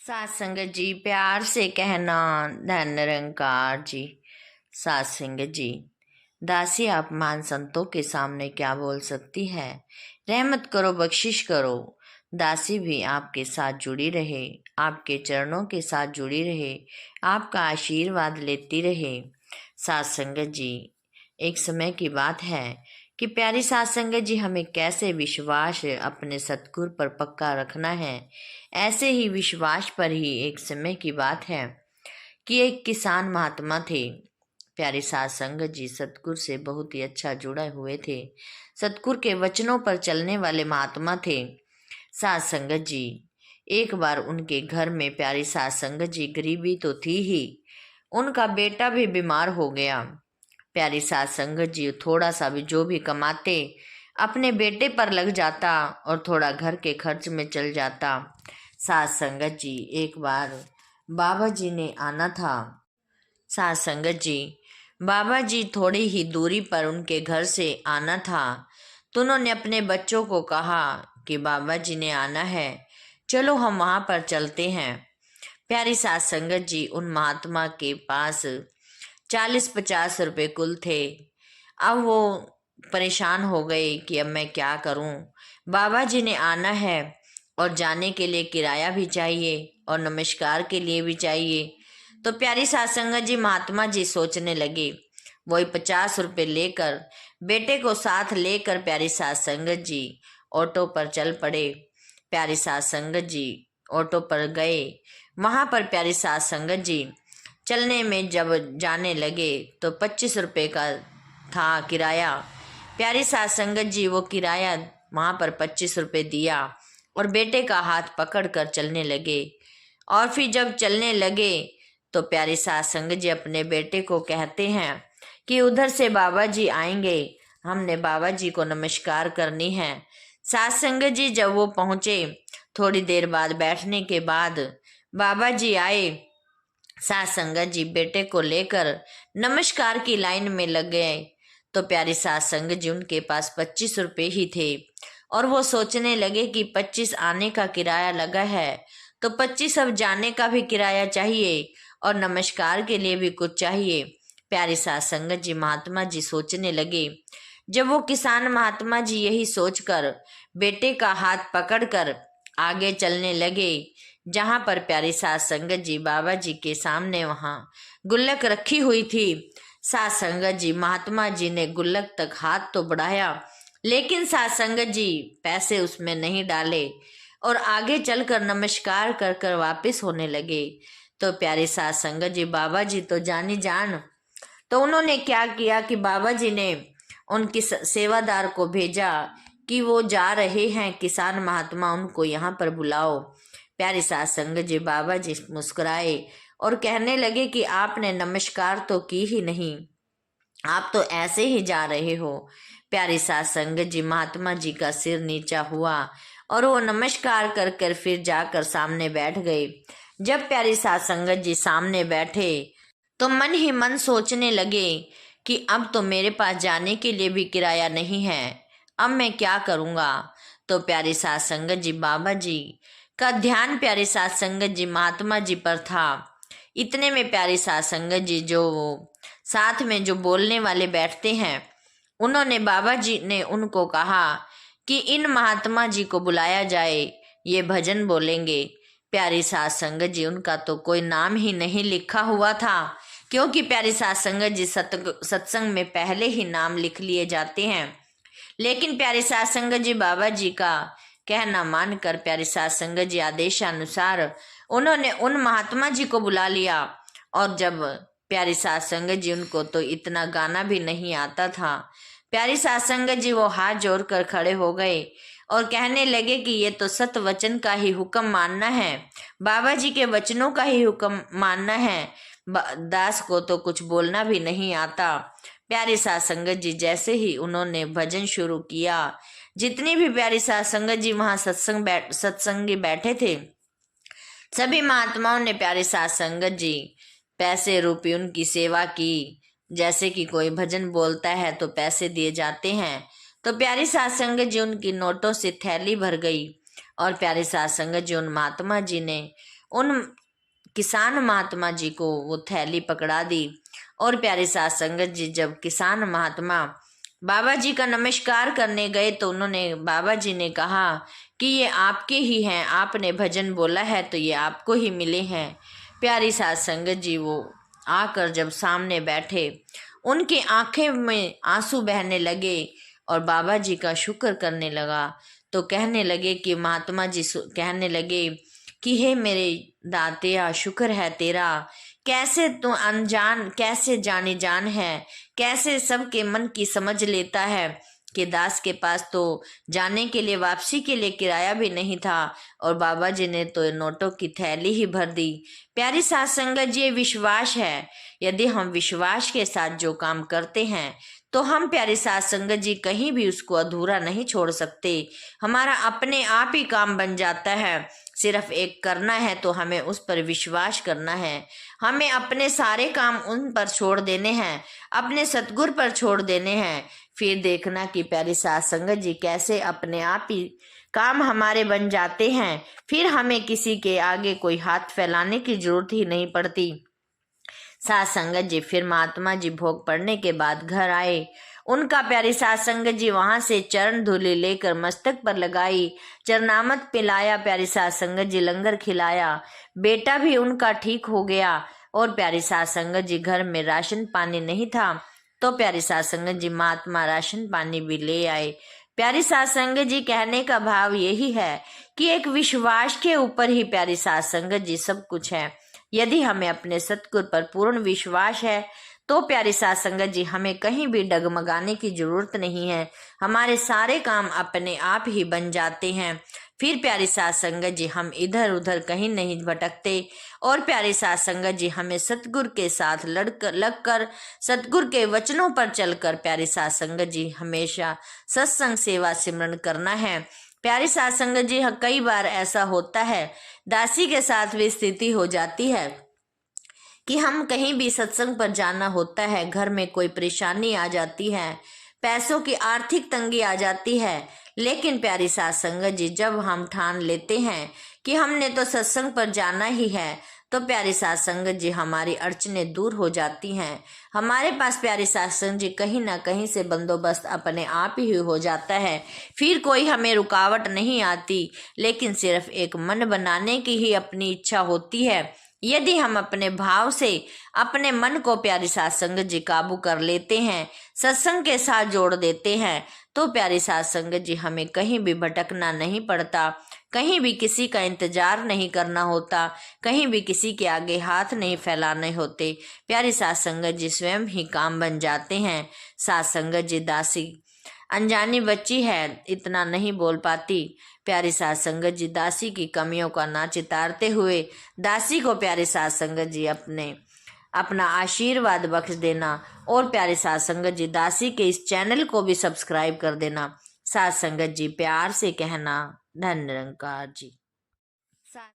सात संगत जी प्यार से कहना धन निरंकार जी। सात संगत जी, दासी आप महान संतों के सामने क्या बोल सकती है। रहमत करो, बख्शिश करो। दासी भी आपके साथ जुड़ी रहे, आपके चरणों के साथ जुड़ी रहे, आपका आशीर्वाद लेती रहे। सात संगत जी, एक समय की बात है कि प्यारी सात संगत जी, हमें कैसे विश्वास अपने सतगुरु पर पक्का रखना है। ऐसे ही विश्वास पर ही एक समय की बात है कि एक किसान महात्मा थे। प्यारी सात संगत जी सतगुरु से बहुत ही अच्छा जुड़े हुए थे, सतगुरु के वचनों पर चलने वाले महात्मा थे। सात संगत जी, एक बार उनके घर में प्यारी सात संगत जी, गरीबी तो थी ही, उनका बेटा भी बीमार हो गया। प्यारी सात संगत जी थोड़ा सा भी जो भी कमाते अपने बेटे पर लग जाता और थोड़ा घर के खर्च में चल जाता। सात संगत जी, एक बार बाबा जी ने आना था। सात संगत जी, बाबा जी थोड़ी ही दूरी पर उनके घर से आना था, तो उन्होंने अपने बच्चों को कहा कि बाबा जी ने आना है, चलो हम वहाँ पर चलते हैं। प्यारी सात संगत जी, उन महात्मा के पास 40-50 रुपए कुल थे। अब वो परेशान हो गए कि अब मैं क्या करूं। बाबा जी ने आना है और जाने के लिए किराया भी चाहिए और नमस्कार के लिए भी चाहिए। तो प्यारी सात संगत जी, महात्मा जी सोचने लगे। वही 50 रुपए लेकर बेटे को साथ लेकर प्यारी सात संगत जी ऑटो पर चल पड़े। प्यारी सात संगत जी ऑटो पर गए। वहां पर प्यारी सात संगत जी चलने में जब जाने लगे तो 25 रुपए का था किराया। प्यारी सात संगत जी वो किराया वहाँ पर 25 रुपए दिया और बेटे का हाथ पकड़ कर चलने लगे। और फिर जब चलने लगे तो प्यारी सात संगत जी अपने बेटे को कहते हैं कि उधर से बाबा जी आएंगे, हमने बाबा जी को नमस्कार करनी है। सात संगत जी जब वो पहुँचे, थोड़ी देर बाद बैठने के बाद बाबा जी आए। सात संगत जी बेटे को लेकर नमस्कार की लाइन में लग गए। तो प्यारी सात संगत जी, उनके पास 25 रुपए ही थे और वो सोचने लगे कि 25 आने का किराया लगा है तो 25 अब जाने का भी किराया चाहिए और नमस्कार के लिए भी कुछ चाहिए। प्यारी सात संगत जी, महात्मा जी सोचने लगे। जब वो किसान महात्मा जी यही सोचकर बेटे का हाथ पकड़कर आगे चलने लगे, जहां पर प्यारी सात संगत जी बाबा जी के सामने वहां गुल्लक रखी हुई थी। सात संगत जी, महात्मा जी ने गुल्लक तक हाथ तो बढ़ाया, लेकिन सात संगत जी पैसे उसमें नहीं डाले और आगे चलकर नमस्कार कर कर वापिस होने लगे। तो प्यारी सात संगत जी, बाबा जी तो जानी जान, तो उन्होंने क्या किया कि बाबा जी ने उनकी सेवादार को भेजा कि वो जा रहे हैं किसान महात्मा, उनको यहाँ पर बुलाओ। प्यारी सात संगत जी, बाबा जी मुस्कुराए और कहने लगे कि आपने नमस्कार तो की ही नहीं, आप तो ऐसे ही जा रहे हो। प्यारी सात संगत जी, महात्मा जी का सिर नीचा हुआ और वो नमस्कार कर कर फिर जाकर सामने बैठ गए। जब प्यारी सात संगत जी सामने बैठे तो मन ही मन सोचने लगे कि अब तो मेरे पास जाने के लिए भी किराया नहीं है, अब मैं क्या करूँगा। तो प्यारी सात संगत जी, बाबा जी का ध्यान प्यारी सात संगत जी महात्मा जी पर था। इतने में प्यारी सात संगत जी जो साथ में जो बोलने वाले बैठते हैं, उन्होंने बाबा जी ने उनको कहा कि इन महात्मा जी को बुलाया जाए, ये भजन बोलेंगे। प्यारी सात संगत जी, उनका तो कोई नाम ही नहीं लिखा हुआ था, क्योंकि प्यारी सात संगत जी सत्संग में पहले ही नाम लिख लिए जाते हैं। लेकिन प्यारी सात संगत जी बाबा जी का कहना मानकर प्यारी सात संगत जी आदेशानुसार उन्होंने उन महात्मा जी को बुला लिया। और जब प्यारी सात संगत जी, उनको तो इतना गाना भी नहीं आता था, प्यारी सात संगत जी वो हाथ जोड़कर खड़े हो गए और कहने लगे कि ये तो सत वचन का ही हुक्म मानना है, बाबा जी के वचनों का ही हुक्म मानना है, दास को तो कुछ बोलना भी नहीं आता। प्यारी सात संगत जी जैसे ही उन्होंने भजन शुरू किया, जितनी भी प्यारी सात संगत जी वहां सत्संगी बैठे थे, सभी महात्माओं ने प्यारी सात संगत जी पैसे रूपी उनकी सेवा की। जैसे कि कोई भजन बोलता है तो पैसे दिए जाते हैं, तो प्यारी सात संगत जी उनकी नोटों से थैली भर गई और प्यारी सात संगत जी उन महात्मा जी ने उन किसान महात्मा जी को वो थैली पकड़ा दी। और प्यारी साध संगत जी, जब किसान महात्मा बाबा जी का नमस्कार करने गए तो उन्होंने बाबा जी ने कहा कि ये आपके ही हैं, आपने भजन बोला है तो ये आपको ही मिले हैं। प्यारी साध संगत जी वो आकर जब सामने बैठे, उनकी आंखें में आंसू बहने लगे और बाबा जी का शुक्र करने लगा। तो कहने लगे कि महात्मा जी कहने लगे कि हे मेरे दातिया, शुक्र है तेरा, कैसे तू अनजान, कैसे जानी जान है, कैसे सबके मन की समझ लेता है कि दास के पास तो जाने के लिए, वापसी के लिए किराया भी नहीं था और बाबा जी ने तो नोटों की थैली ही भर दी। प्यारी साध संगत जी, ये विश्वास है। यदि हम विश्वास के साथ जो काम करते हैं तो हम प्यारी साध संगत जी कहीं भी उसको अधूरा नहीं छोड़ सकते। हमारा अपने आप ही काम बन जाता है। सिर्फ एक करना है तो हमें उस पर विश्वास करना है। हमें अपने सारे काम उन पर छोड़ देने हैं, अपने सतगुरु पर छोड़ देने हैं। फिर देखना कि प्यारी साध संगत जी कैसे अपने आप ही काम हमारे बन जाते हैं। फिर हमें किसी के आगे कोई हाथ फैलाने की जरूरत ही नहीं पड़ती। साध संगत जी फिर महात्मा जी भोग पड़ने के बाद घर आए। उनका प्यारी साध संगत जी वहां से चरण धूलि लेकर मस्तक पर लगाई, चरनामत पिलाया, प्यारी साध संगत जी लंगर खिलाया। बेटा भी उनका ठीक हो गया। और प्यारी साध संगत जी घर में राशन पानी नहीं था तो प्यारी साध संगत जी महात्मा राशन पानी भी ले आए। प्यारी साध संगत जी कहने का भाव यही है कि एक विश्वास के ऊपर ही प्यारी साध संगत जी सब कुछ है। यदि हमें अपने सतगुरु पर पूर्ण विश्वास है तो प्यारी साध संगत जी हमें कहीं भी डगमगाने की जरूरत नहीं है। हमारे सारे काम अपने आप ही बन जाते हैं। फिर प्यारी साध संगत जी हम इधर उधर कहीं नहीं भटकते। और प्यारी साध संगत जी हमें सतगुरु के साथ लगकर सतगुरु के वचनों पर चलकर प्यारी साध संगत जी हमेशा सत्संग सेवा सिमरन करना है। प्यारी साध संगत जी, कई बार ऐसा होता है, दासी के साथ भी स्थिति हो जाती है कि हम कहीं भी सत्संग पर जाना होता है, घर में कोई परेशानी आ जाती है, पैसों की आर्थिक तंगी आ जाती है। लेकिन प्यारी साध संगत जी जब हम ठान लेते हैं कि हमने तो सत्संग पर जाना ही है तो प्यारी साध संगत जी हमारी अड़चनें दूर हो जाती हैं। हमारे पास प्यारी साध संगत जी कहीं ना कहीं से बंदोबस्त अपने आप ही हो जाता है। फिर कोई हमें रुकावट नहीं आती, लेकिन सिर्फ एक मन बनाने की ही अपनी इच्छा होती है। यदि हम अपने भाव से अपने मन को प्यारी साध संगत जी काबू कर लेते हैं, सत्संग के साथ जोड़ देते हैं, तो प्यारी साध संगत जी हमें कहीं भी भटकना नहीं पड़ता, कहीं भी किसी का इंतजार नहीं करना होता, कहीं भी किसी के आगे हाथ नहीं फैलाने होते। प्यारी साध संगत जी स्वयं ही काम बन जाते हैं। साध संगत जी दासी अनजानी बच्ची है, इतना नहीं बोल पाती। प्यारी साध संगत जी दासी की कमियों का ना चितारते हुए दासी को प्यारी साध संगत जी अपना आशीर्वाद बख्श देना। और प्यारे साध संगत जी दासी के इस चैनल को भी सब्सक्राइब कर देना। साध संगत जी प्यार से कहना, धन्य निरंकार जी।